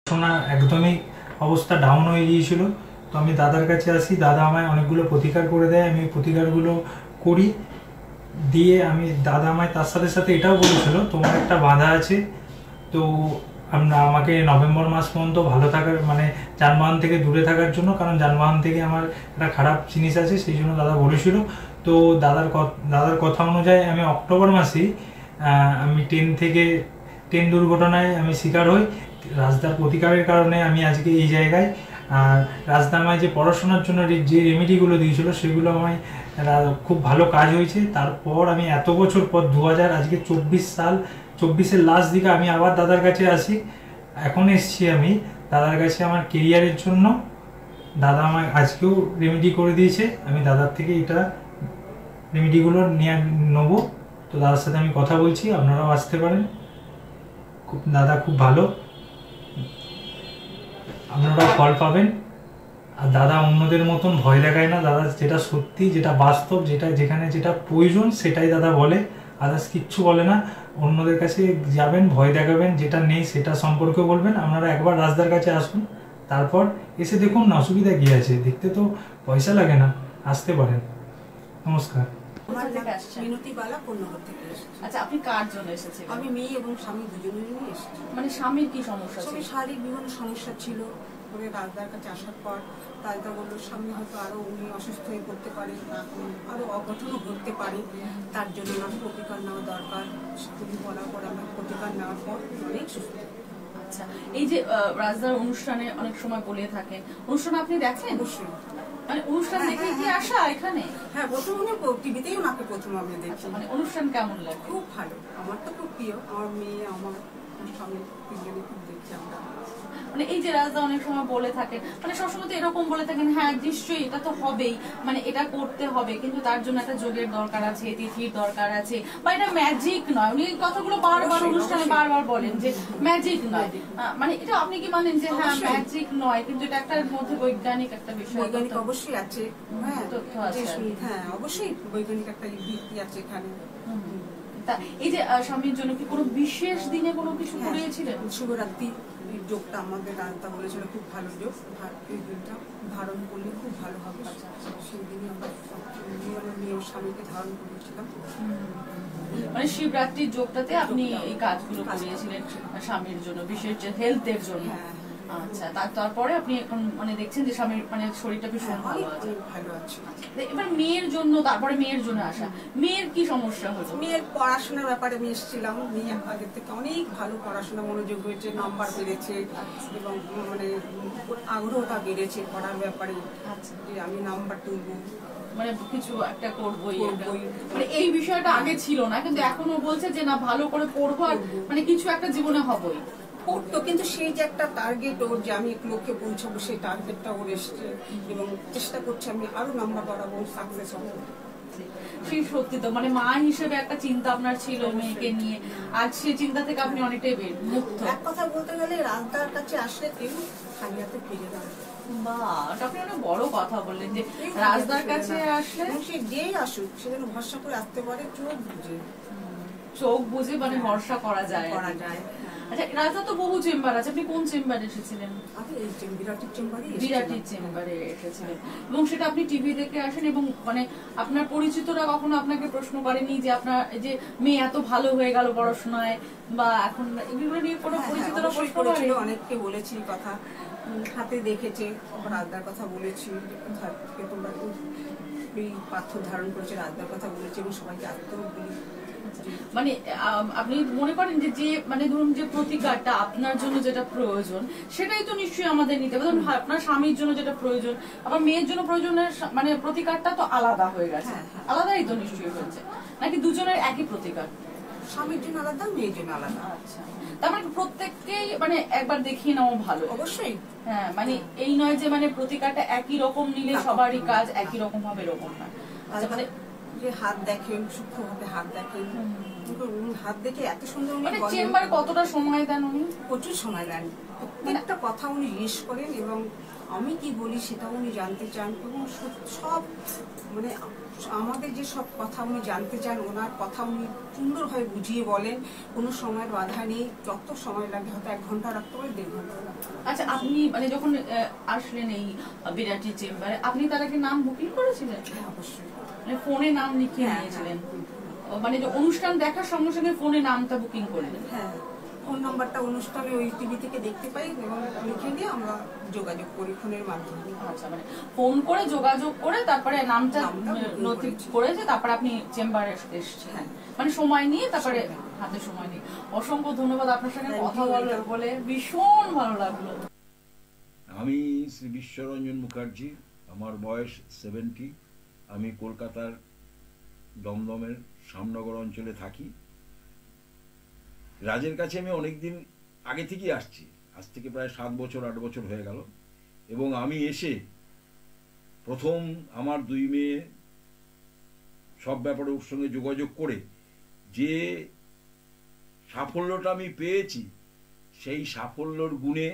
সোনা একদমই অবস্থা ডাউন হয়ে গিয়েছিল। তো আমি দাদার কাছে আসি, দাদা আমায় অনেকগুলো প্রতিকার করে দেয়, আমি প্রতিকারগুলো করি। দিয়ে দাদা আমায় তার সাথে সাথে এটাও বলেছিল তোমার একটা বাধা আছে, তো আমাকে নভেম্বর মাস পর্যন্ত ভালো থাকার মানে যানবাহন থেকে দূরে থাকার জন্য, কারণ যানবাহন থেকে আমার একটা খারাপ জিনিস আছে, সেই জন্য দাদা বলেছিল। তো দাদার কথা অনুযায়ী আমি অক্টোবর মাসেই আমি ট্রেন দুর্ঘটনায় আমি শিকার হই। রাজদার প্রতিকারের কারণে আমি আজকে এই জায়গায়। আর রাজদা আমায় যে পড়াশোনার জন্য যে রেমেডিগুলো দিয়েছিল সেগুলো আমায় খুব ভালো কাজ হয়েছে। তারপর আমি এত বছর পর আজকে 24 সাল, 24-এর লাস্ট দিকে আমি আবার দাদার কাছে আসি। এখন এসছি আমি দাদার কাছে আমার কেরিয়ারের জন্য। দাদা আমায় আজকেও রেমেডি করে দিয়েছে, আমি দাদার থেকে এটা রেমেডিগুলো নেবো। তো দাদার সাথে আমি কথা বলছি, আপনারাও আসতে পারেন। দাদা খুব ভালো, আপনারাও ফল পাবেন। আর দাদা অন্যদের মতন ভয় দেখায় না, দাদা যেটা সত্যি, যেটা বাস্তব, যেখানে যেটা প্রয়োজন সেটাই দাদা বলে, আদার্স কিচ্ছু বলে না। অন্যদের কাছে যাবেন, ভয় দেখাবেন, যেটা নেই সেটা সম্পর্কে বলবেন। আপনারা একবার রাজদার কাছে আসুন, তারপর এসে দেখুন না, অসুবিধা কি আছে, দেখতে তো পয়সা লাগে না, আসতে পারেন। নমস্কার। মিনতি বালা পূর্ণগর থেকে এসেছি। আচ্ছা, আপনি কার জন্য এসেছেন? আমি মেয়ে এবং স্বামী দুজনেরই এসেছি। মানে স্বামীর কি সমস্যা ছিল? শারীরিক বিভিন্ন সমস্যা ছিল। পরে রাজদার কাছে আসার পর রাজদা বললো স্বামী হয়তো আরো উনি অসুস্থ হয়ে পড়তে পারে, আরো অঘটনও ঘটতে পারে, তার জন্য আমার প্রতিকার নেওয়া দরকার। তুমি বলার পর আমরা প্রতিকার নেওয়ার পর অনেক সুস্থ। আচ্ছা, এই যে রাজদার অনুষ্ঠানে অনেক সময় বলে থাকেন, অনুষ্ঠান আপনি দেখেন? অবশ্যই। মানে অনুষ্ঠান দেখে কি আসা এখানে? হ্যাঁ, প্রথম টিভিতেই ওনাকে প্রথম আমি দেখি। মানে অনুষ্ঠান কেমন লাগে? খুব ভালো, আমার তো খুব প্রিয়। আমার মেয়ে, আমার স্বামী তিনজনে খুব দেখি আমরা। মানে এই যে রাজদা অনেক সময় বলে থাকেন, মানে সবসময় তো এরকম বলে থাকেন, হ্যাঁ নিশ্চয়ই এটা তো হবেই, মানে এটা করতে হবে, কিন্তু তার জন্য একটা যোগের দরকার আছে, তিথির দরকার আছে, বা এটা ম্যাজিক নয়। উনি কথাগুলো বারবার অনুষ্ঠানে বারবার বলেন যে ম্যাজিক নয়। মানে এটা আপনি কি মানেন যে হ্যাঁ ম্যাজিক নয়, কিন্তু এটা একটা মধ্যে বৈজ্ঞানিক একটা বিষয়? বৈজ্ঞানিক অবশ্যই আছে, হ্যাঁ তথ্য আছে, হ্যাঁ অবশ্যই বৈজ্ঞানিক একটা ভিত্তি আছে এখানে। এই যে স্বামীর জন্য কি কোনো বিশেষ দিনে কোনো কিছু করিয়েছিলেন? শিবরাত্রি যোগটা আমাদের রাজদা বলেছিল খুব ভালো যোগ, এই দিনটা ধারণ করলে খুব ভালো হবে। সেই দিনে আমরা মেয়ের স্বামীকে ধারণ করেছিলাম। মানে শিবরাত্রির যোগটাতে আপনি এই কাজগুলো করিয়েছিলেন স্বামীর জন্য, বিশেষ যে হেলথের জন্য। আচ্ছা, তারপরে আপনি এখন মানে দেখছেন যে স্বামীর মানে শরীরটা ভীষণ ভালো আছে। এবার মেয়ের জন্য, তারপরে মেয়ের জন্য আসা, মেয়ের কি সমস্যা হলো? মেয়ের পড়াশোনার ব্যাপারে আমি এসেছিলাম। মেয়ে আগের থেকে অনেক ভালো পড়াশোনা মনোযোগ হয়েছে, নাম্বার বেড়েছে এবং মানে আগ্রহটা বেড়েছে পড়ার ব্যাপারে, যে আমি নাম্বার তুলবো, মানে কিছু একটা করবোই। মানে এই বিষয়টা আগে ছিল না, কিন্তু এখনো বলছে যে না ভালো করে পড়বো, আর মানে কিছু একটা জীবনে হবই। পড়তো, কিন্তু সেই যে একটা টার্গেট ওর, যে আমি লক্ষ্যে পৌঁছাবো, সেই টার্গেটটা ওর এসছে এবং চেষ্টা করছে আমি আরো নাম্বার বাড়াবো, সাকসেস হবো। সেই সত্যি তো, মানে মা হিসেবে একটা চিন্তা আপনার ছিল মেয়েকে নিয়ে, আজ সেই চিন্তা থেকে আপনি অনেকটাই মুক্ত। এক কথা বলতে গেলে রাজদার কাছে আসলে কেউ খালি হাতে ফিরে না। আপনি অনেক বড় কথা বললেন যে রাজদার কাছে আসলে সে যেই আসুক সে যেন ভরসা করে আসতে পারে, চোখ বুঝে মানে ভরসা করা যায়। আচ্ছা, রাজদা তো বহু চেম্বার আছে, আপনি কোন চেম্বারে এসেছিলেন? বিরাটির চেম্বারে এসেছিলেন, এবং সেটা আপনি টিভি দেখে আসেন, এবং মানে আপনার পরিচিতরা কখনো আপনাকে প্রশ্ন করেনি যে আপনার যে মেয়ে এত ভালো হয়ে গেল পড়াশোনায়, বা এখন এগুলো নিয়ে কোনো পরিচিতরা প্রশ্ন করে? অনেককে বলেছি কথা, হাতে দেখেছে, রাজদার কথা বলেছি, তোমরা পাথর ধারণ করেছে, রাজদার কথা বলেছি এবং সবাইকে আসতেও বলি। মানে আপনি মনে করেন যে যে মানে ধরুন যে প্রতিকারটা আপনার জন্য যেটা প্রয়োজন সেটাই তো নিশ্চয়ই আমাদের নিতে হবে। ধরুন আপনার স্বামীর জন্য যেটা প্রয়োজন, আবার মেয়ের জন্য প্রয়োজনের মানে প্রতিকারটা তো আলাদা হয়ে গেছে, আলাদাই তো নিশ্চয়ই হয়েছে, নাকি দুজনের একই প্রতিকার? স্বামীর জন্য আলাদা, মেয়ের জন্য আলাদা। আচ্ছা, তার মানে প্রত্যেককেই মানে একবার দেখিয়ে নেওয়া ভালো। অবশ্যই, হ্যাঁ, মানে এই নয় যে মানে প্রতিকারটা একই রকম নিলে সবারই কাজ একই রকম হবে, এরকম না। আচ্ছা, মানে যে হাত দেখেন, সূক্ষ্মভাবে হাত দেখেন, হাত দেখে এত সুন্দর। মানে চেম্বারে কতটা সময় দেন উনি? প্রচুর সময় দেন। প্রত্যেকটা কথা উনি জিজ্ঞেস করেন এবং আমি কি বলি সেটা উনি জানতে চান এবং সব মানে আমাদের যে সব কথা উনি জানতে চান, ওনার কথা উনি সুন্দরভাবে বুঝিয়ে বলেন, কোনো সময়ের বাধা নেই। যত সময় লাগে, হয়তো 1 ঘন্টা রাখতে পারে, 1.5 ঘন্টা রাখতে পারে। আচ্ছা, আপনি মানে যখন আসলেন এই বিরাটি চেম্বারে, আপনি তার আগে নাম বুকিং করেছিলেন? হ্যাঁ, অবশ্যই। মানে ফোনে নাম লিখিয়ে নিয়েছিলেন? মানে যে অনুষ্ঠান দেখার সঙ্গে সঙ্গে ফোনে নামটা বুকিং করলেন? হ্যাঁ, ফোন নাম্বারটা অনুষ্ঠানে ওই টিভি থেকে দেখতে পাই এবং লিখে নিয়ে আমরা যোগাযোগ করি ফোনের মাধ্যমে। আচ্ছা, মানে ফোন করে যোগাযোগ করে তারপরে নামটা নথি করেছে, তারপরে আপনি চেম্বারে এসেছেন। হ্যাঁ। মানে সময় নিয়ে, তারপরে হাতে সময় নিয়ে। অসংখ্য ধন্যবাদ, আপনার সঙ্গে কথা বলে ভীষণ ভালো লাগলো। আমি শ্রী বিশ্বরঞ্জন মুখার্জি, আমার বয়স 70। আমি কলকাতার দমদমের শ্যামনগর অঞ্চলে থাকি। রাজের কাছে আমি অনেকদিন আগে থেকেই আসছি, আজ থেকে প্রায় 7 বছর 8 বছর হয়ে গেল। এবং আমি এসে প্রথম আমার 2 মেয়ে সব ব্যাপারে ওর সঙ্গে যোগাযোগ করে যে সাফল্যটা আমি পেয়েছি, সেই সাফল্যর গুণে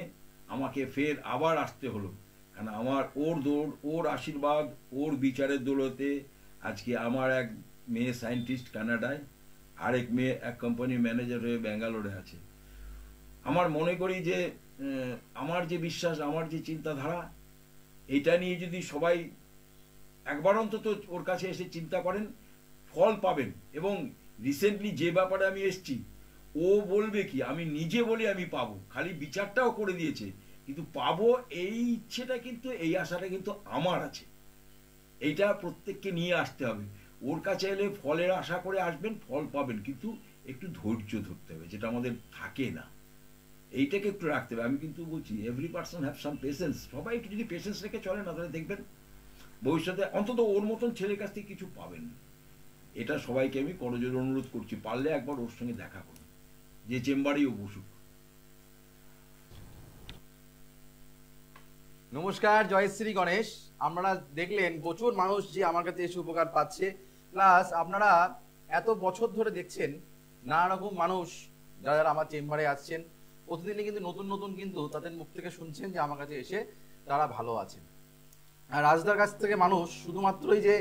আমাকে ফের আবার আসতে হলো। কারণ আমার ওর আশীর্বাদ, ওর বিচারের দৌলতে আজকে আমার এক মেয়ে সায়েন্টিস্ট কানাডায়, আরেক মেয়ে এক কোম্পানির ম্যানেজার হয়ে ব্যাঙ্গালোরে আছে। আমার মনে করি যে আমার যে বিশ্বাস, আমার যে চিন্তাধারা, এটা নিয়ে যদি সবাই একবার অন্তত ওর কাছে এসে চিন্তা করেন, ফল পাবেন। এবং রিসেন্টলি যে ব্যাপারে আমি এসছি, ও বলবে কি, আমি নিজে বলি আমি পাবো, খালি বিচারটাও করে দিয়েছে, কিন্তু পাবো এই ইচ্ছেটা কিন্তু, এই আশাটা কিন্তু আমার আছে। এইটা প্রত্যেককে নিয়ে আসতে হবে। ওর কাছে এলে ফলের আশা করে আসবেন, ফল পাবেন, কিন্তু একটু ধৈর্য ধরতে হবে, যেটা আমাদের থাকে না। এইটাকে একটু রাখতে হবে। আমি কিন্তু বলছি, every person have some patience. সবাই একটু যদি পেশেন্স রেখে চলে না, তাহলে দেখবেন ভবিষ্যতে অন্তত ওর মতন ছেলের কাছ থেকে কিছু পাবেন। এটা সবাইকে আমি করজোড়ে অনুরোধ করছি, পারলে একবার ওর সঙ্গে দেখা করুন, যে চেম্বারেই ও বসুক। নমস্কার, জয়শ্রী গণেশ। আপনারা দেখলেন প্রচুর মানুষ যে আমার কাছে এসে উপকার পাচ্ছে, প্লাস আপনারা এত বছর ধরে দেখছেন নানা রকম মানুষ যারা যারা আমার চেম্বারে আসছেন, প্রতিদিনই কিন্তু নতুন নতুন কিন্তু তাদের মুখ থেকে শুনছেন যে আমার কাছে এসে তারা ভালো আছেন। আর রাজদার কাছ থেকে মানুষ শুধুমাত্রই যে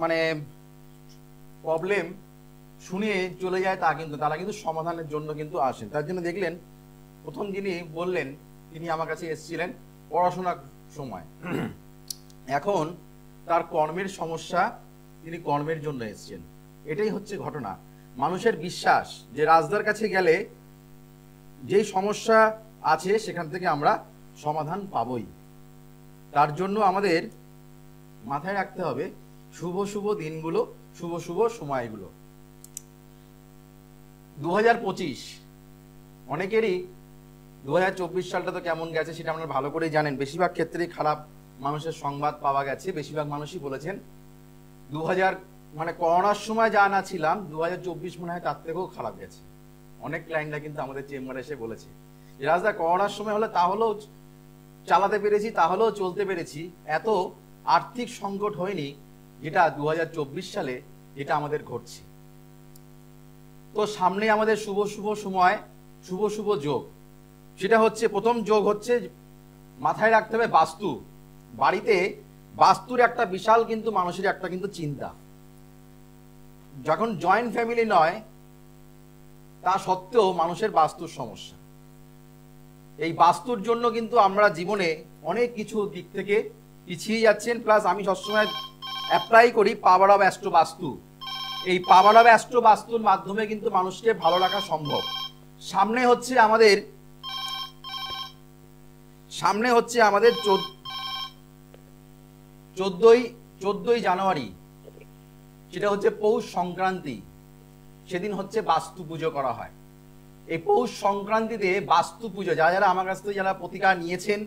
মানে প্রবলেম শুনে চলে যায় তা কিন্তু, তারা কিন্তু সমাধানের জন্য কিন্তু আসেন। তার জন্য দেখলেন প্রথম যিনি বললেন, তিনি আমার কাছে এসেছিলেন পড়াশোনার সময়। এখন তার কর্মের সমস্যা, তিনি কর্মের জন্য এসেছেন। এটাই হচ্ছে ঘটনা। মানুষের বিশ্বাস যে রাজদার কাছে গেলে যেই সমস্যা আছে সেখান থেকে আমরা সমাধান পাবই। তার জন্য আমাদের মাথায় রাখতে হবে শুভ শুভ দিনগুলো, শুভ শুভ সময়গুলো। 2025 অনেকেরই 2024 সালটা তো কেমন গেছে সেটা আপনারা ভালো করেই জানেন। বেশিরভাগ ক্ষেত্রেই খারাপ মানুষের সংবাদ পাওয়া গেছে। বেশিরভাগ মানুষই বলেছেন 2000 মানে করোনার সময় যা না ছিলাম, 2024 মনে হয় তার থেকেও খারাপ গেছে। অনেক ক্লায়েন্টরা কিন্তু আমাদের চেম্বারে এসে বলেছে, রাজদা করোনার সময় হলে তাহলেও চালাতে পেরেছি, তাহলেও চলতে পেরেছি, এত আর্থিক সংকট হয়নি যেটা 2024 সালে যেটা আমাদের ঘটছে। তো সামনে আমাদের শুভ শুভ সময়, শুভ শুভ যোগ। সেটা হচ্ছে, প্রথম যোগ হচ্ছে মাথায় রাখতে হবে বাস্তু। বাড়িতে বাস্তুর একটা বিশাল কিন্তু মানুষের একটা কিন্তু চিন্তা। যখন জয়েন্ট ফ্যামিলি নয় তা সত্ত্বেও মানুষের বাস্তুর সমস্যা। এই বাস্তুর জন্য কিন্তু আমরা জীবনে অনেক কিছু দিক থেকে পিছিয়ে যাচ্ছেন। প্লাস আমি সবসময় অ্যাপ্লাই করি পাওয়ার অফ অ্যাস্ট্রো বাস্তু। এই পাওয়ার অফ অ্যাস্ট্রো বাস্তুর মাধ্যমে কিন্তু মানুষকে ভালো রাখা সম্ভব। সামনে হচ্ছে আমাদের 14ই জানুয়ারি, সেটা হচ্ছে পৌষ সংক্রান্তি। সেদিন হচ্ছে বাস্তু পুজো করা হয়। এই পৌষ সংক্রান্তিতে বাস্তু পুজো, যারা যারা আমার কাছ থেকে যারা প্রতিকার নিয়েছেন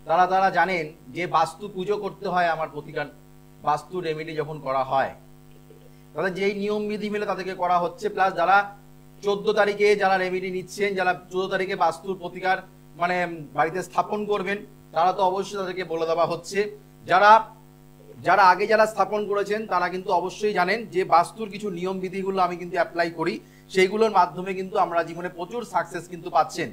তারা তারা জানেন যে বাস্তু পুজো করতে হয়। আমার প্রতিকার বাস্তু রেমেডি যখন করা হয়, তাদের যেই নিয়ম বিধি মেলে তাদেরকে করা হচ্ছে। প্লাস যারা 14 তারিখে যারা রেমেডি নিচ্ছেন, যারা 14 তারিখে বাস্তুর প্রতিকার মানে বাড়িতে স্থাপন করবেন, তারা তো অবশ্যই তাদেরকে বলে দেওয়া হচ্ছে। যারা আগে যারা স্থাপন করেছেন তারা কিন্তু অবশ্যই জানেন যে বাস্তুর কিছু নিয়ম বিধিগুলো আমি কিন্তু অ্যাপ্লাই করি, সেইগুলোর মাধ্যমে কিন্তু আমরা জীবনে প্রচুর সাকসেস কিন্তু পাচ্ছেন।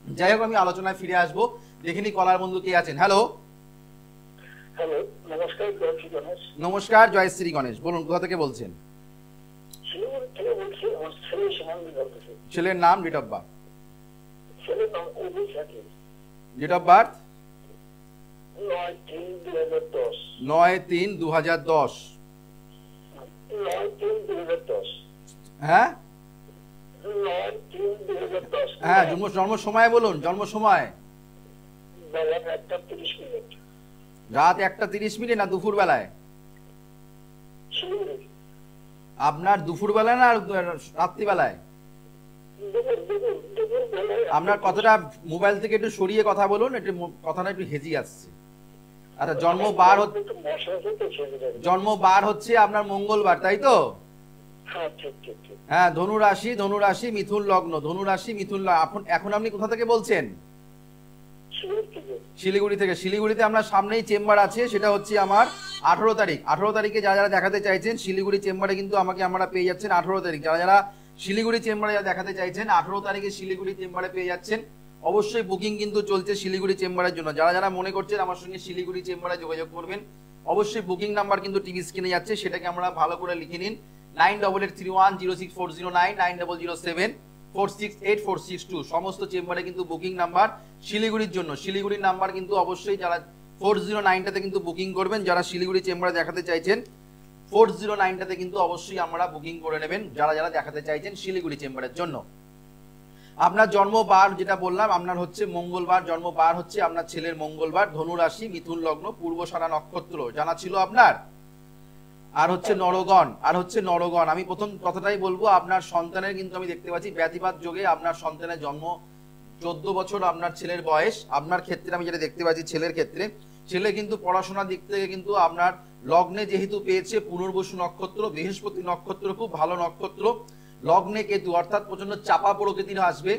যাই হোক, আমি আলোচনায় ফিরে আসবো। দেখিনি কলার বন্ধু কে আছেন। হ্যালো, হ্যালো, নমস্কার, জয়শ্রী গণেশ। নমস্কার, জয়শ্রী গণেশ, বলুন কোথা থেকে বলছেন? শিলিগুড়ি থেকে বলছি। আমার ছেলে সীমান্ত বলতেছে। ছেলের নাম, ডেট অফ বার্থ? ছেলের নাম Abhi Saki. Date of birth 9/3/2010। 9/3/2010। 9/3/2010। হ্যাঁ 9/3/2010। হ্যাঁ, জন্ম সময় বলুন, জন্ম সময়। বেলা 1:30। রাত 1:30 না দুপুর বেলায়? শিলিগুড়ি। আপনার দুপুর বেলায় না রাত্রি বেলায়? দুপুর বেলায়। আপনার কথাটা মোবাইল থেকে একটু সরিয়ে কথা বলুন, একটু কথাটা একটু হেজি আসছে। আচ্ছা, জন্ম বার হচ্ছে আপনার মঙ্গলবার, তাই তো? হ্যাঁ, ঠিক ঠিক ঠিক। হ্যাঁ, ধনু রাশি মিথুন লগ্ন, এখন আপনি কোথা থেকে বলছেন? শিলিগুড়ি থেকে। শিলিগুড়িতে আপনার সামনেই চেম্বার আছে, সেটা হচ্ছে আমার 18 তারিখ। 18 তারিখে যারা যারা দেখাতে চাইছেন শিলিগুড়ি চেম্বারে কিন্তু আমরা পেয়ে যাচ্ছেন 18 তারিখ। যারা যারা শিলিগুড়ি চেম্বারে দেখাতে চাইছেন 18 তারিখে শিলিগুড়ি চেম্বারে পেয়ে যাচ্ছেন। অবশ্যই বুকিং কিন্তু চলছে শিলিগুড়ি চেম্বারের জন্য। যারা যারা মনে করছেন আমার সঙ্গে শিলিগুড়ি চেম্বারে যোগাযোগ করবেন, অবশ্যই বুকিং নাম্বার কিন্তু টিভি স্ক্রিনে যাচ্ছে, সেটাকে আমরা ভালো করে লিখে নিন। 9881064009, 9007468462 সমস্ত চেম্বারে কিন্তু বুকিং নাম্বার শিলিগুড়ির জন্য। শিলিগুড়ির নাম্বার কিন্তু অবশ্যই যারা 409টাতে কিন্তু বুকিং করবেন, যারা শিলিগুড়ি চেম্বারে দেখাতে চাইছেন 409টাতে কিন্তু অবশ্যই আমরা বুকিং করে নেবেন, যারা যারা দেখাতে চাইছেন শিলিগুড়ি চেম্বারের জন্য। আপনার জন্মবার যেটা বললাম, আপনার হচ্ছে মঙ্গলবার জন্মবার, হচ্ছে আপনার ছেলের মঙ্গলবার, ধনু রাশি মিথুন লগ্ন, পূর্বসারা নক্ষত্র জানা ছিল আপনার। আর হচ্ছে নরগণ। আমি প্রথম কথাটাই বলবো, আপনার সন্তানের কিন্তু আমি দেখতে পাচ্ছি ব্যতিপাত যোগে আপনার সন্তানের জন্ম 14 বছর আপনার ছেলের বয়স। আপনার ক্ষেত্রে আমি যেটা দেখতে পাচ্ছি, ছেলের ক্ষেত্রে ছেলে কিন্তু পড়াশোনার দিক থেকে কিন্তু আপনার লগ্নে যেহেতু পেয়েছে পুনর্বসু নক্ষত্র, বৃহস্পতি নক্ষত্র খুব ভালো নক্ষত্র, লগ্নে কেতু, অর্থাৎ প্রচন্ড চাপা প্রকৃতির আসবে,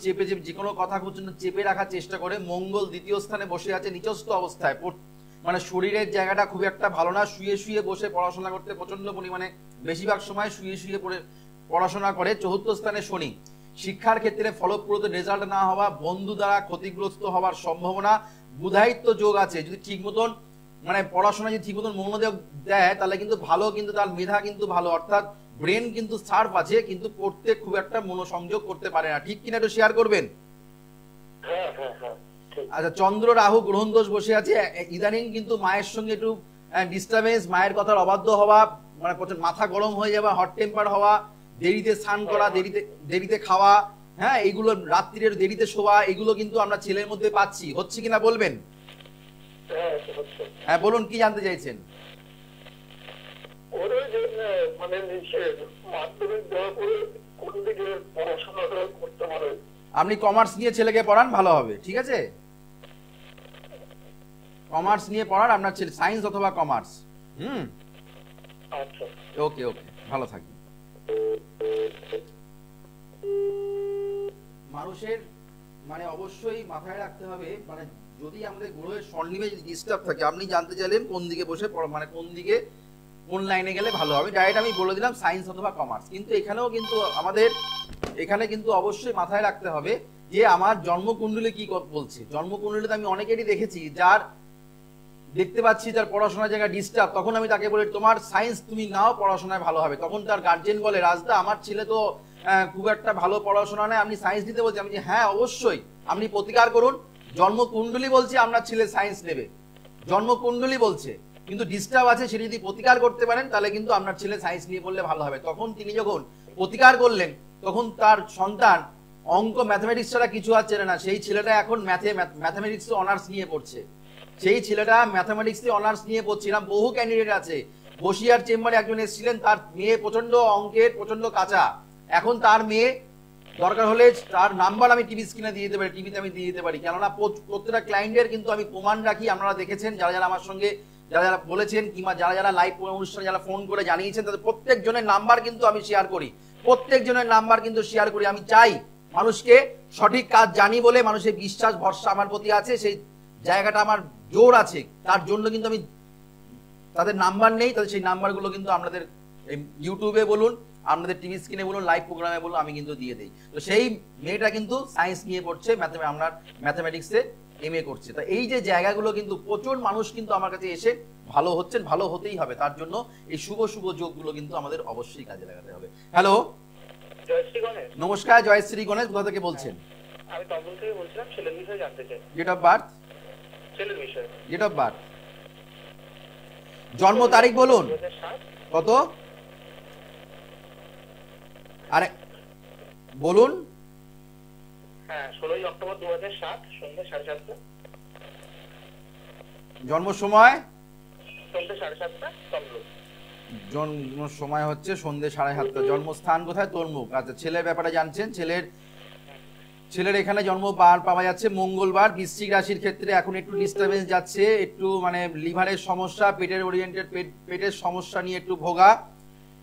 চেপে যে কোনো কথা প্রচন্ড চেপে রাখার চেষ্টা করে। মঙ্গল দ্বিতীয় স্থানে বসে আছে নিচস্থ অবস্থায়, মানে শরীরের জায়গাটা খুব একটা ভালো না, শুয়ে শুয়ে বসে পড়াশোনা করতে প্রচন্ড পরিমাণে, বেশিরভাগ সময় শুয়ে শুয়ে পড়াশোনা করে। চতুর্থ স্থানে শনি, শিক্ষার ক্ষেত্রে ফলপ্রদ রেজাল্ট না হওয়া, বন্ধু দ্বারা ক্ষতিগ্রস্ত হওয়ার সম্ভাবনা, বুধায়িত্ব যোগ আছে। যদি ঠিক মতন মানে পড়াশোনা যদি ঠিক মতন মনোযোগ দেয় তাহলে কিন্তু ভালো, কিন্তু তার মেধা কিন্তু ভালো, অর্থাৎ ব্রেন কিন্তু শার্প আছে, কিন্তু পড়তে খুব একটা মনোসংযোগ করতে পারে না। ঠিক কিনা একটু শেয়ার করবেন? আচ্ছা, চন্দ্র রাহু গ্রহণ দোষ বসে আছে। ইদানিং কিন্তু মায়ের সঙ্গে একটু ডিস্টারবেন্স, মায়ের কথার অবাধ্য হওয়া, মানে মাথা গরম হয়ে যাওয়া, হট টেম্পার হওয়া, দেরিতে স্নান করা, দেরিতে খাওয়া, হ্যাঁ, এইগুলো রাত্রির দেরিতে শোয়া, এগুলো কিন্তু আমরা ছেলের মধ্যে পাচ্ছি। হচ্ছে কিনা বলবেন? হ্যাঁ বলুন, কি জানতে চাইছেন? আপনি কমার্স নিয়ে ছেলেকে পড়ান, ভালো হবে, ঠিক আছে? কমার্স নিয়ে পড়ান আপনার ছেলে, সায়েন্স অথবা কমার্স। ওকে ওকে, ভালো থাকবেন। মানুষের মানে অবশ্যই মাথায় রাখতে হবে, মানে যদি আমাদের গ্রহের সন্নিবেশ ডিস্টার্ব থাকে, আপনি জানতে চাইলেন কোন দিকে বসে মানে কোন লাইনে গেলে ভালো হবে, ডাইরেক্ট আমি বলে দিলাম সায়েন্স অথবা কমার্স। কিন্তু এখানেও কিন্তু আমাদের এখানে কিন্তু অবশ্যই মাথায় রাখতে হবে যে আমার জন্মকুণ্ডলী কি বলছে। জন্মকুণ্ডলীতে আমি অনেকেরই দেখেছি যার দেখতে পাচ্ছি যার পড়াশোনার জায়গায় ডিস্টার্ব, তখন আমি তাকে বলি তোমার সায়েন্স তুমি নাও, পড়াশোনায় ভালো হবে। তখন তার গার্জেন বলে রাজদা আমার ছেলে তো খুব একটা ভালো পড়াশোনা নেই, আপনি সায়েন্স নিতে বলছি। আমি হ্যাঁ অবশ্যই, আপনি প্রতিকার করুন। জন্মকুণ্ডলী বলছে আপনার ছেলে সায়েন্স নেবে, জন্মকুণ্ডলী বলছে, কিন্তু ডিস্টার্ব আছে, সেটা যদি প্রতিকার করতে পারেন তাহলে কিন্তু আপনার ছেলে সায়েন্স নিয়ে পড়লে ভালো হবে। তখন তিনি যখন প্রতিকার করলেন তখন তার সন্তান অঙ্ক ম্যাথমেটিক্স ছাড়া কিছু আর চেনে না। সেই ছেলেটা এখন ম্যাথমেটিক্স অনার্স নিয়ে পড়ছে, সেই ছেলেটা ম্যাথমেটিক্স অনার্স নিয়ে পড়ছিলাম। বহু ক্যান্ডিডেট আছে, বসিয়ার চেম্বারে একজন এসেছিলেন, তার মেয়ে প্রচন্ড অঙ্কের প্রচন্ড কাঁচা, এখন তার মেয়ে দরকার হলে তার নাম্বার আমি টিভি স্ক্রিনে দিয়ে দিতে পারি, টিভিতে আমি দিয়ে দিতে পারি, কেননা প্রত্যেকটা ক্লায়েন্টের কিন্তু আমি প্রমাণ রাখি। আপনারা দেখেছেন যারা যারা আমার সঙ্গে যারা যারা বলেছেন, কিংবা যারা যারা লাইভ অনুষ্ঠানে যারা ফোন করে জানিয়েছেন, তাদের প্রত্যেকজনের নাম্বার কিন্তু আমি শেয়ার করি, প্রত্যেকজনের নাম্বার কিন্তু শেয়ার করি। আমি চাই মানুষকে সঠিক কাজ জানি বলে মানুষের বিশ্বাস ভরসা আমার প্রতি আছে, সেই জায়গাটা আমার জোর আছে, তার জন্য কিন্তু আমি তাদের নাম্বার নেই, তাদের সেই নাম্বারগুলো কিন্তু আপনাদের ইউটিউবে বলুন আপনাদের টিভি স্ক্রিনে বলুন, লাইভ প্রোগ্রামে বলুন, আমি কিন্তু দিয়ে দিই। তো সেই মেয়েটা কিন্তু সায়েন্স নিয়ে পড়ছে, আপনার ম্যাথমেটিক্সে এমএ করছে। তো এই যে জায়গাগুলো কিন্তু প্রচুর মানুষ কিন্তু আমার কাছে এসে ভালো হচ্ছেন, ভালো হতেই হবে, তার জন্য এই শুভ শুভ যোগগুলো কিন্তু আমাদের অবশ্যই কাজে লাগাতে হবে। হ্যালো, জয়শ্রী গণেশ। নমস্কার জয়শ্রী গণেশ, কোথা থেকে বলছেন? আমি তপন থেকে বলছিলাম, ছেলের বিষয়ে জানতে চাই। Date of birth? ছেলের বিষয়ে। ডেট অফ বার্থ, জন্ম তারিখ বলুন। 2007। কত? আরে বলুন। হ্যাঁ, 16ই অক্টোবর 2007 সন্ধ্যে 7:30টা। জন্ম সময়? সন্ধ্যে 7:30টা তমলুক। জন্ম সময় হচ্ছে সন্ধ্যে 7:30টা। জন্মস্থান কোথায়? তরমুখ। আচ্ছা, ছেলের ব্যাপারে জানছেন? ছেলের এখানে জন্ম বার পাওয়া যাচ্ছে মঙ্গলবার। বৃশ্চিক রাশির ক্ষেত্রে এখন একটু ডিস্টারবেন্স যাচ্ছে, একটু মানে লিভারের সমস্যা, পেটের ওরিয়েন্টেড পেটের সমস্যা নিয়ে একটু ভোগা,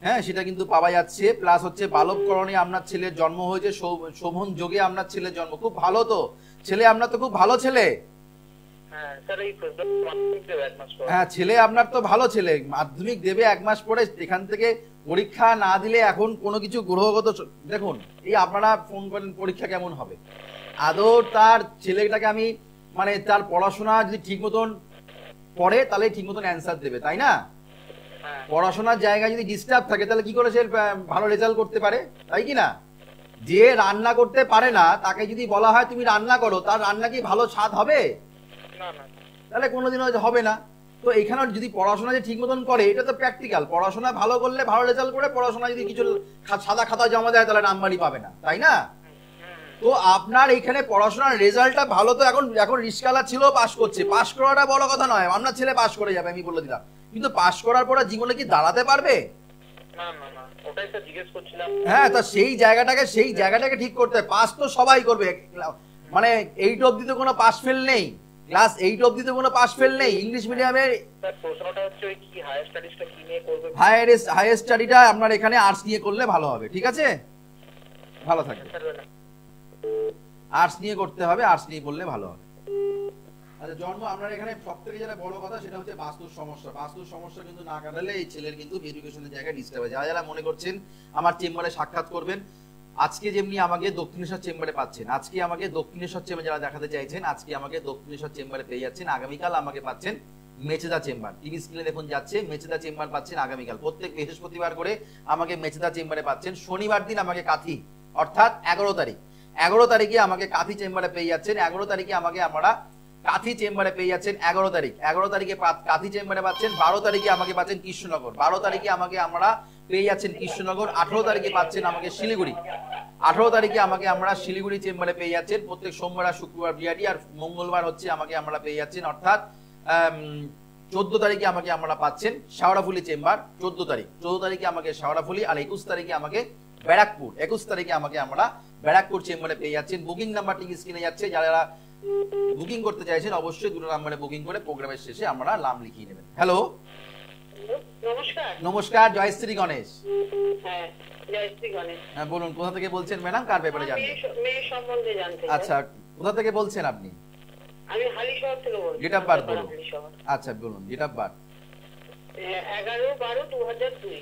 হ্যাঁ, সেটা কিন্তু পাওয়া যাচ্ছে। প্লাস হচ্ছে বালবকরণে আপনার ছেলের জন্ম হয়েছে, শোভন যোগে আপনার ছেলের জন্ম। খুব ভালো তো ছেলে, আপনার তো খুব ভালো ছেলে। হ্যাঁ স্যার, এই মাধ্যমিক দেবে 1 মাস পর। হ্যাঁ, ছেলে আপনার তো ভালো ছেলে, মাধ্যমিক দেবে 1 মাস পরে। এখান থেকে পরীক্ষা না দিলে এখন কোনো কিছু গ্রহগত দেখুন, এই আপনারা ফোন করেন পরীক্ষা কেমন হবে আদৌ তার ছেলেটাকে আমি মানে তার পড়াশোনা যদি ঠিক মতন পড়ে তাহলে ঠিক মতন অ্যান্সার দেবে, তাই না? হ্যাঁ। পড়াশোনার জায়গায় যদি ডিস্টার্ব থাকে তাহলে কি করে সে ভালো রেজাল্ট করতে পারে, তাই কি না? যে রান্না করতে পারে না তাকে যদি বলা হয় তুমি রান্না করো, তার রান্না কি ভালো স্বাদ হবে? না না। তাহলে কোনোদিনও হবে না। তো এখানে যদি পড়াশোনা যে ঠিক মতন করে, এটা তো প্র্যাকটিক্যাল। পড়াশোনা ভালো করলে ভালো রেজাল্ট করে, পড়াশোনা যদি কিছু সাদা খাতা জমা দেয় তাহলে নাম্বারই পাবে না, তাই না? তো আপনার এইখানে পড়াশোনার রেজাল্টটা ভালো, তো এখন রিস্কালা ছিল পাস করছে, পাস করাটা বড় কথা নয়, আপনার ছেলে পাস করে যাবে আমি বলে দিলাম, কিন্তু পাস করার পরে জীবনে কি দাঁড়াতে পারবে? না না না, ওটাই স্যার জিজ্ঞেস করছিলাম। হ্যাঁ, তা সেই জায়গাটাকে ঠিক করতে, পাস তো সবাই করবে, মানে 8 অবধি তো কোনো পাস ফেল নেই, ক্লাস 8 অবধি তো কোনো পাস ফেল নেই ইংলিশ মিডিয়ামে। স্যার প্রশ্নটা হচ্ছে ওই কি হায়ার স্টাডিজটা কি নিয়ে করবে? হায়ার স্টাডিটা আপনার এখানে আর্টস নিয়ে করলে ভালো হবে, ঠিক আছে? ভালো থাকবে। আর্টস নিয়ে করতে হবে, আর্টস নিয়ে করলে ভালো হবে। আচ্ছা, জন্ম আপনার এখানে সবথেকে যেটা বড় কথা সেটা হচ্ছে বাস্তুর সমস্যা। বাস্তুর সমস্যা কিন্তু না কাটালে এই ছেলের কিন্তু এডুকেশনের জায়গায় ডিস্টার্ব হয়। যারা মনে করছেন আমার চেম্বারে সাক্ষাৎ করবেন, আজকে যেমনি আমাকে দক্ষিণেশ্বর চেম্বারে পাচ্ছেন, আজকে আমাকে দক্ষিণেশ্বর চেম্বারে যারা দেখাতে চাইছেন আজকে আমাকে দক্ষিণেশ্বর চেম্বারে পেয়ে যাচ্ছেন, আগামীকাল আমাকে পাচ্ছেন মেচেদা চেম্বার। টিভি স্ক্রিনে দেখুন যাচ্ছে, মেচেদা চেম্বার পাচ্ছেন আগামীকাল। প্রত্যেক বৃহস্পতিবার করে আমাকে মেচেদা চেম্বারে পাচ্ছেন। শনিবার দিন আমাকে কাথি, অর্থাৎ 11 তারিখে আমাকে কাথি চেম্বারে পেয়ে যাচ্ছেন। 11 তারিখে আমাকে আমরা কাথি চেম্বারে পেয়ে যাচ্ছেন। 11 তারিখে কাথি চেম্বারে পাচ্ছেন। 12 তারিখে আমাকে পাচ্ছেন কৃষ্ণনগর। 12 তারিখে আমাকে আমরা পেয়ে যাচ্ছেন কৃষ্ণনগর। 18 তারিখে পাচ্ছেন আমাকে শিলিগুড়ি। 18 তারিখে আমাকে আমরা শিলিগুড়ি চেম্বারে পেয়ে যাচ্ছেন। প্রত্যেক সোমবার আর শুক্রবার বিআরটি, আর মঙ্গলবার হচ্ছে আমাকে আমরা পেয়ে যাচ্ছেন, অর্থাৎ 14 তারিখে আমাকে আমরা পাচ্ছেন শেওড়াফুলি চেম্বার। 14 তারিখে আমাকে শেওড়াফুলি, আর 21 তারিখে আমাকে ব্যারাকপুর। 21 তারিখে আমাকে আমরা ব্যারাকপুর চেম্বারে পেয়ে যাচ্ছেন। বুকিং নাম্বারটি স্ক্রিনে যাচ্ছে, যারা বুকিং করতে চাইছেন অবশ্যই 2 নাম্বারে বুকিং করে প্রোগ্রামের শেষে আমরা নাম লিখিয়ে নেবেন। হ্যালো, নমস্কার। নমস্কার, জয়শ্রী গণেশ। হ্যাঁ, জয়শ্রী গণেশ। হ্যাঁ বলুন, কোথা থেকে বলছেন ম্যাডাম, কার ব্যাপারে জানবেন? মেয়ে সম্বন্ধে জানতে চাই। আচ্ছা, কোথা থেকে বলছেন আপনি? আমি হালিশহর থেকে বলছি। ডেট অফ বার্থ বলুন। হালিশহর। আচ্ছা বলুন, ডেট অফ বার্থ? 11/12/2002।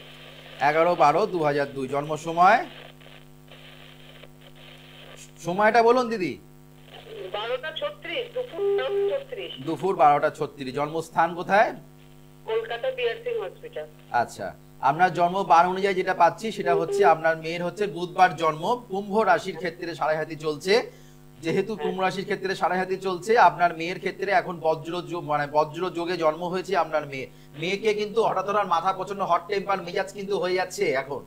11/12/2002। জন্ম সময়টা বলুন দিদি। 12:36, দুপুর 12:36। জন্মস্থান কোথায়? Kolkata BRC hospital. আচ্ছা, আপনার জন্ম বার অনুযায়ী যেটা পাচ্ছি সেটা হচ্ছে আপনার মেয়ের হচ্ছে বুধবার জন্ম, কুম্ভ রাশির ক্ষেত্রে সাড়ে হাতি চলছে। যেহেতু কুম্ভ রাশির ক্ষেত্রে সাড়ে হাতি চলছে, আপনার মেয়ের ক্ষেত্রে এখন বজ্র যোগে জন্ম হয়েছে আপনার মেয়েকে কিন্তু হঠাৎ মাথা প্রচন্ড হট টেম্পার, মেজাজ কিন্তু হয়ে যাচ্ছে এখন।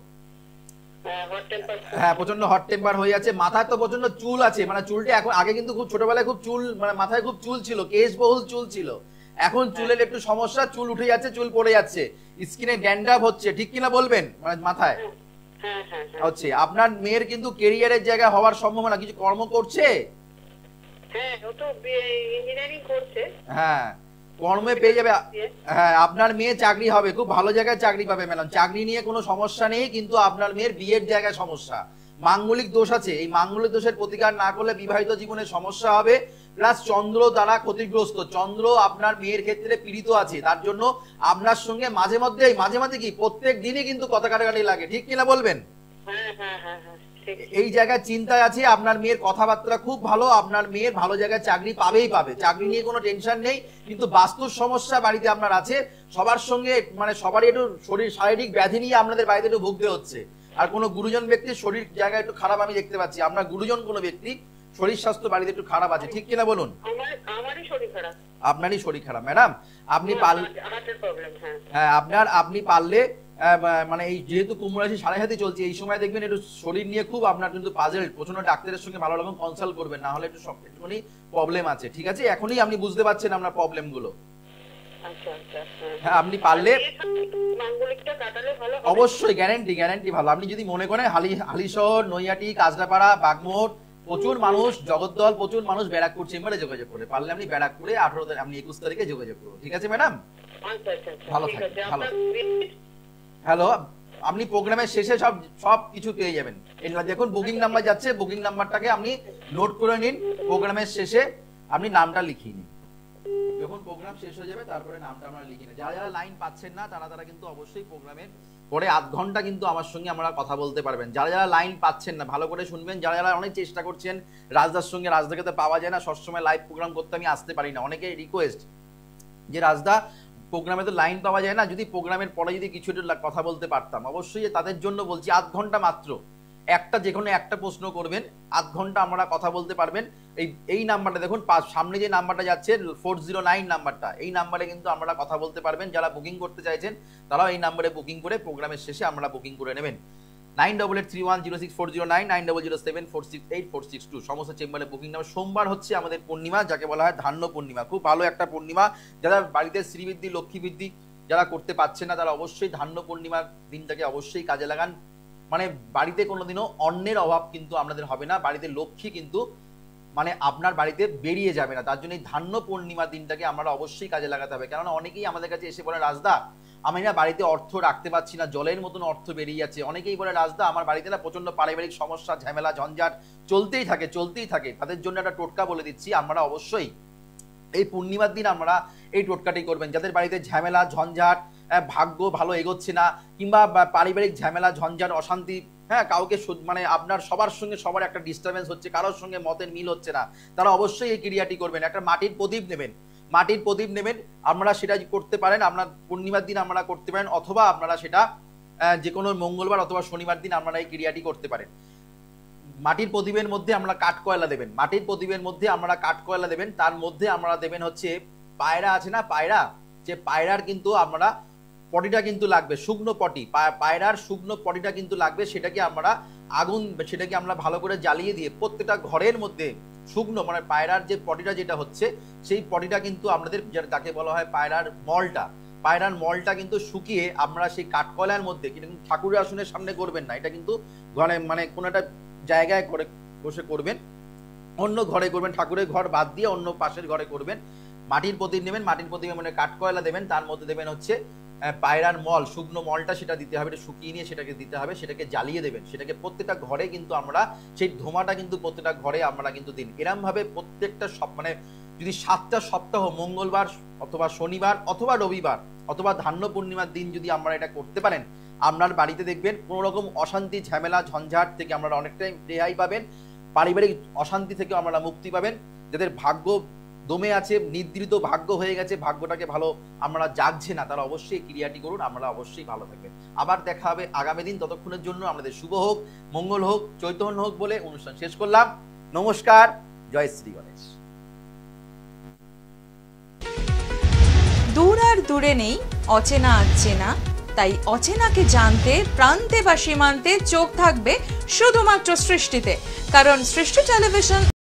হ্যাঁ, প্রচন্ড হট টেম্পার হয়ে যাচ্ছে। মাথায় তো প্রচন্ড চুল আছে, মানে চুলটা এখন, আগে কিন্তু খুব ছোটবেলায় খুব চুল, মানে মাথায় খুব চুল ছিল, কেশ বহুল চুল ছিল, এখন চুলের একটু সমস্যা, চুল উঠে যাচ্ছে, চুল পড়ে যাচ্ছে, স্কিনে ড্যান্ড্রাফ হচ্ছে, ঠিক কিনা বলবেন? মানে মাথায় হচ্ছে। আপনার মেয়ের কিন্তু কেরিয়ারের জায়গা হওয়ার সম্ভাবনা, কিছু কর্ম করছে? হ্যাঁ, ও তো ইঞ্জিনিয়ারিং করছে। হ্যাঁ, কর্মে পেয়ে যাবে। হ্যাঁ, আপনার মেয়ে চাকরি হবে, খুব ভালো জায়গায় চাকরি পাবে ম্যাডাম, চাকরি নিয়ে কোনো সমস্যা নেই, কিন্তু আপনার মেয়ের বিয়ের জায়গায় সমস্যা, মাঙ্গলিক দোষ আছে। এই মাঙ্গলিক দোষের প্রতিকার না করলে বিবাহিত জীবনে সমস্যা হবে। প্লাস চন্দ্র দ্বারা ক্ষতিগ্রস্ত, চন্দ্র আপনার মেয়ের ক্ষেত্রে পীড়িত আছে, তার জন্য আপনার সঙ্গে মাঝে মাঝে কি প্রত্যেক দিনই কিন্তু কথা কাটাকাটি লাগে, ঠিক কিনা বলবেন? এই জায়গায় চিন্তায় আছে, আপনার মেয়ের কথাবার্তা খুব ভালো, আপনার মেয়ের ভালো জায়গায় চাকরি পাবেই পাবে, চাকরি নিয়ে কোনো টেনশন নেই, কিন্তু বাস্তুর সমস্যা বাড়িতে আপনার আছে, সবার সঙ্গে মানে সবারই একটু শরীর শারীরিক ব্যাধি নিয়ে আপনাদের বাড়িতে একটু ভুগতে হচ্ছে। আর কোনো গুরুজন ব্যক্তির শরীর জায়গায় একটু খারাপ আমি দেখতে পাচ্ছি, আপনার গুরুজন কোনো ব্যক্তি শরীর স্বাস্থ্য বাড়িতে একটু খারাপ আছে, ঠিক কিনা বলুন? আমারই শরীর খারাপ। আপনারই শরীর খারাপ ম্যাডাম, আপনি পারলে হ্যাঁ আপনি পারলে মানে এই যেহেতু কুম্ভ রাশি সাড়ে সাথে চলছে, এই সময় দেখবেন একটু শরীর নিয়ে খুব আপনার কিন্তু পাজেল, প্রচন্ড ডাক্তারের সঙ্গে ভালো রকম কনসাল্ট করবেন, না হলে একটু একটুখানি প্রবলেম আছে, ঠিক আছে? এখনই আপনি বুঝতে পারছেন আপনার প্রবলেম গুলো। হ্যাঁ আপনি পারলে অবশ্যই গ্যারান্টি ভালো। আপনি যদি মনে করেন হালিশহর, নৈহাটি, কাজরাপাড়া, বাগমোড় প্রচুর মানুষ, জগদ্দল প্রচুর মানুষ ব্যারাকপুর চেম্বারে যোগাযোগ করে, পারলে আপনি ব্যারাকপুরে 18 আপনি 21 তারিখে যোগাযোগ করুন, ঠিক আছে ম্যাডাম? ভালো থাকবেন, ভালো। হ্যালো, আপনি প্রোগ্রামের শেষে সব কিছু পেয়ে যাবেন। দেখুন বুকিং নাম্বার যাচ্ছে, বুকিং নাম্বারটাকে আপনি নোট করে নিন, প্রোগ্রামের শেষে আপনি নামটা লিখিয়ে নিন, যখন প্রোগ্রাম শেষ হয়ে যাবে তারপরে নামটা আমরা লিখে নিই। যারা লাইন পাচ্ছেন না তারা কিন্তু অবশ্যই প্রোগ্রামের পরে আধ ঘন্টা কিন্তু আমার সঙ্গে আমরা কথা বলতে পারবেন। যারা লাইন পাচ্ছেন না ভালো করে শুনবেন, যারা অনেক চেষ্টা করছেন রাজদার সঙ্গে, রাজদাকে তো পাওয়া যায় না, সবসময় লাইভ প্রোগ্রাম করতে আমি আসতে পারি না, অনেকেই রিকোয়েস্ট যে রাজদা প্রোগ্রামে তো লাইন পাওয়া যায় না, যদি প্রোগ্রামের পরে যদি কিছু কথা বলতে পারতাম। অবশ্যই তাদের জন্য বলছি আধ ঘন্টা মাত্র, যে কোনো একটা প্রশ্ন করবেন, আধ ঘন্টা আমরা কথা বলতে পারবেন। এই নাম্বারটা দেখুন, সামনে যে নাম্বারটা যাচ্ছে 409 নাম্বারটা, এই নাম্বারে কিন্তু আমরা কথা বলতে পারবেন। যারা বুকিং করতে চাইছেন তারাও এই নাম্বারে বুকিং করে প্রোগ্রামের শেষে আমরা বুকিং করে নেবেন। 9883106409, 9007468462 সমস্ত চেম্বারে বুকিং নাম্বার। সোমবার হচ্ছে আমাদের পূর্ণিমা, যাকে বলা হয় ধান্য পূর্ণিমা, খুব ভালো একটা পূর্ণিমা। যারা বাড়িতে শ্রীবৃদ্ধি, লক্ষ্মী বৃদ্ধি যারা করতে পারছেন না, তারা অবশ্যই ধান্য পূর্ণিমার দিনটাকে অবশ্যই কাজে লাগান। মানে বাড়িতে কোনোদিনও অন্যের অভাব কিন্তু আপনাদের হবে না, বাড়িতে লক্ষ্মী কিন্তু মানে আপনার বাড়িতে বেরিয়ে যাবে না। তার জন্য এই ধান্য পূর্ণিমা দিনটাকে আমরা অবশ্যই কাজে লাগাতে হবে। কেননা অনেকেই আমাদের কাছে এসে বলে রাজদা আমি না বাড়িতে অর্থ রাখতে পারছি না, জলের মতন অর্থ বেরিয়ে যাচ্ছে। অনেকেই বলে রাজদা আমার বাড়িতে না প্রচন্ড পারিবারিক সমস্যা, ঝামেলা, ঝঞ্ঝাট চলতেই থাকে। তাদের জন্য একটা টোটকা বলে দিচ্ছি, আমরা অবশ্যই এই পূর্ণিমার দিন আমরা এই টোটকাটি করবেন। যাদের বাড়িতে ঝামেলা, ঝঞ্ঝাট, ভাগ্য ভালো এগোচ্ছে না, কিংবা পারিবারিক ঝামেলা, ঝঞ্ঝাট, অশান্তি, হ্যাঁ কাউকে মানে আপনার সবার সঙ্গে সবার একটা ডিস্টারবেন্স হচ্ছে, কারোর সঙ্গে মতের মিল হচ্ছে না, তারা অবশ্যই এই ক্রিয়াটি করবেন। একটা মাটির প্রদীপ নেবেন, আপনারা সেটা করতে পারেন, আপনার পূর্ণিমার দিন আপনারা করতে পারেন, অথবা আপনারা সেটা যে কোনো মঙ্গলবার অথবা শনিবার দিন আপনারা এই ক্রিয়াটি করতে পারেন। মাটির প্রদীপের মধ্যে আমরা কাঠকয়লা দেবেন, তার মধ্যে আমরা দেবেন হচ্ছে পায়রা আছে না, যে পায়রার কিন্তু আমরা পটিটা কিন্তু লাগবে, শুকনো পটি, পায়রার শুকনো পটিটা কিন্তু লাগবে। সেটাকে আমরা ভালো করে জ্বালিয়ে দিয়ে প্রত্যেকটা ঘরের মধ্যে শুকনো মানে পায়রার যে পটিটা যেটা হচ্ছে সেই পটিটা কিন্তু আপনাদের যাকে বলা হয় পায়রার মলটা কিন্তু শুকিয়ে আমরা সেই কাঠকয়লার মধ্যে, কিন্তু ঠাকুরের আসনের সামনে করবেন না, এটা কিন্তু ঘরে মানে কোনো একটা জায়গায় করে বসে করবেন, অন্য ঘরে করবেন, ঠাকুরের ঘর বাদ দিয়ে অন্য পাশের ঘরে করবেন। মাটির প্রদীপ নেবেন, মাটির প্রদীপে মানে কাঠকয়লা দেবেন, তার মধ্যে দেবেন হচ্ছে পায়রার মল, শুকনো মলটা সেটা দিতে হবে, এটা শুকিয়ে নিয়ে সেটাকে দিতে হবে, সেটাকে জ্বালিয়ে দেবেন। সেটাকে প্রত্যেকটা ঘরে কিন্তু আমরা সেই ধোঁয়াটা কিন্তু প্রত্যেকটা ঘরে আমরা কিন্তু দিন। এরম ভাবে প্রত্যেকটা মানে যদি 7টা সপ্তাহ মঙ্গলবার অথবা শনিবার অথবা রবিবার অথবা ধান্য পূর্ণিমার দিন যদি আমরা এটা করতে পারেন, আপনার বাড়িতে দেখবেন কোনো রকম অশান্তি, ঝামেলা, ঝঞ্ঝাট থেকে আমরা অনেকটাই রেহাই পাবেন, পারিবারিক অশান্তি থেকে আমরা মুক্তি পাবেন। যাদের ভাগ্য দমে আছে, নিদ্রিত ভাগ্য হয়ে গেছে, ভাগ্যটাকে ভালো আমরা জাগছে না, তারা অবশ্যই ক্রিয়াটি করুন, আমরা অবশ্যই ভালো থাকবেন। আবার দেখা হবে আগামী দিন, ততক্ষণের জন্য আমাদের শুভ হোক, মঙ্গল হোক, চৈতন্য হোক বলে অনুষ্ঠান শেষ করলাম। নমস্কার, জয় শ্রী গণেশ। দূর আর দূরে নেই অচেনা আচেনা, তাই অচেনাকে জানতে প্রান্তে বা সীমান্তে চোখ থাকবে শুধুমাত্র সৃষ্টিতে, কারণ সৃষ্টি টেলিভিশন